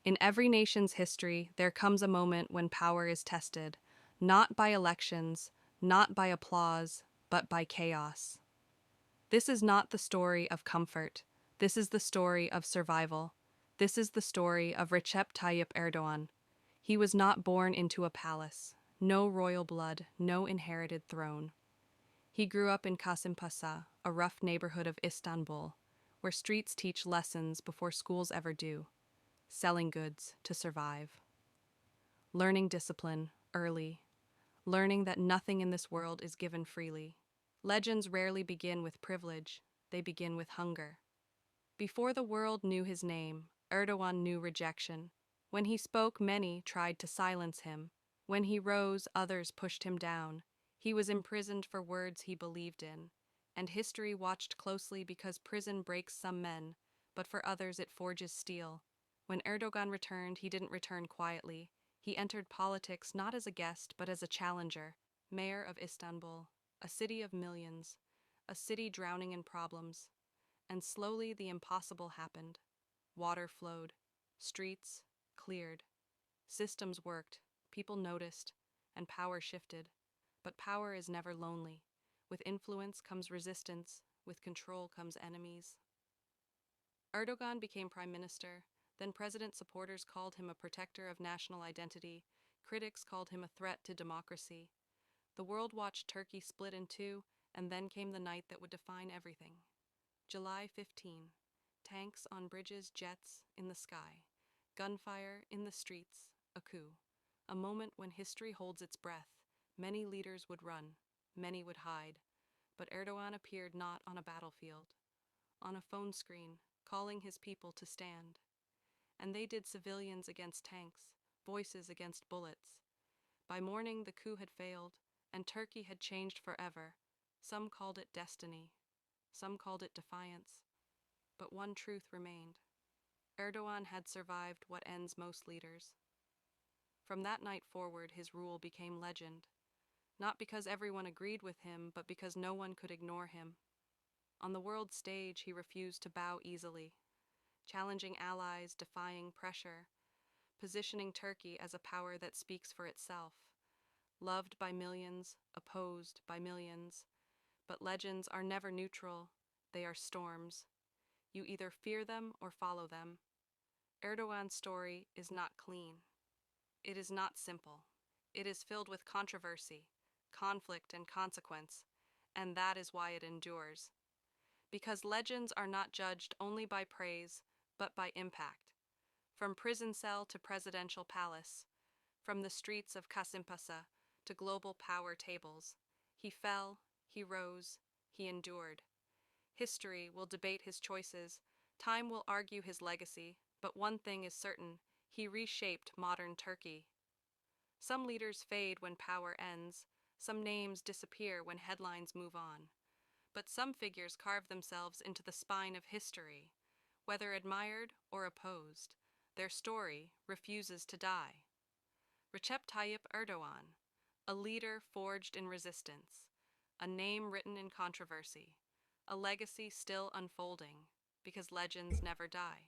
In every nation's history, there comes a moment when power is tested, not by elections, not by applause, but by chaos. This is not the story of comfort. This is the story of survival. This is the story of Recep Tayyip Erdoğan. He was not born into a palace. No royal blood, no inherited throne. He grew up in Kasımpaşa, a rough neighborhood of Istanbul, where streets teach lessons before schools ever do. Selling goods to survive. Learning discipline early. Learning that nothing in this world is given freely. Legends rarely begin with privilege, they begin with hunger. Before the world knew his name, Erdoğan knew rejection. When he spoke, many tried to silence him. When he rose, others pushed him down. He was imprisoned for words he believed in. And history watched closely because prison breaks some men, but for others it forges steel. When Erdoğan returned, he didn't return quietly. He entered politics not as a guest, but as a challenger. Mayor of Istanbul, a city of millions, a city drowning in problems. And slowly the impossible happened. Water flowed, streets cleared, systems worked, people noticed, and power shifted. But power is never lonely. With influence comes resistance, with control comes enemies. Erdoğan became prime minister, then president supporters called him a protector of national identity, critics called him a threat to democracy. The world watched Turkey split in two, and then came the night that would define everything. July 15. Tanks on bridges, jets in the sky. Gunfire in the streets, a coup. A moment when history holds its breath. Many leaders would run, many would hide. But Erdoğan appeared not on a battlefield, on a phone screen, calling his people to stand. And they did civilians against tanks, voices against bullets. By morning the coup had failed, and Turkey had changed forever. Some called it destiny, some called it defiance. But one truth remained. Erdoğan had survived what ends most leaders. From that night forward, his rule became legend. Not because everyone agreed with him, but because no one could ignore him. On the world stage, he refused to bow easily, challenging allies, defying pressure, positioning Turkey as a power that speaks for itself, loved by millions, opposed by millions. But legends are never neutral, they are storms. You either fear them or follow them. Erdoğan's story is not clean. It is not simple. It is filled with controversy, conflict, and consequence, and that is why it endures. Because legends are not judged only by praise, but by impact. From prison cell to presidential palace, from the streets of Kasımpaşa to global power tables, he fell, he rose, he endured. History will debate his choices, time will argue his legacy, but one thing is certain, he reshaped modern Turkey. Some leaders fade when power ends, some names disappear when headlines move on. But some figures carve themselves into the spine of history. Whether admired or opposed, their story refuses to die. Recep Tayyip Erdoğan, a leader forged in resistance, a name written in controversy, a legacy still unfolding, because legends never die.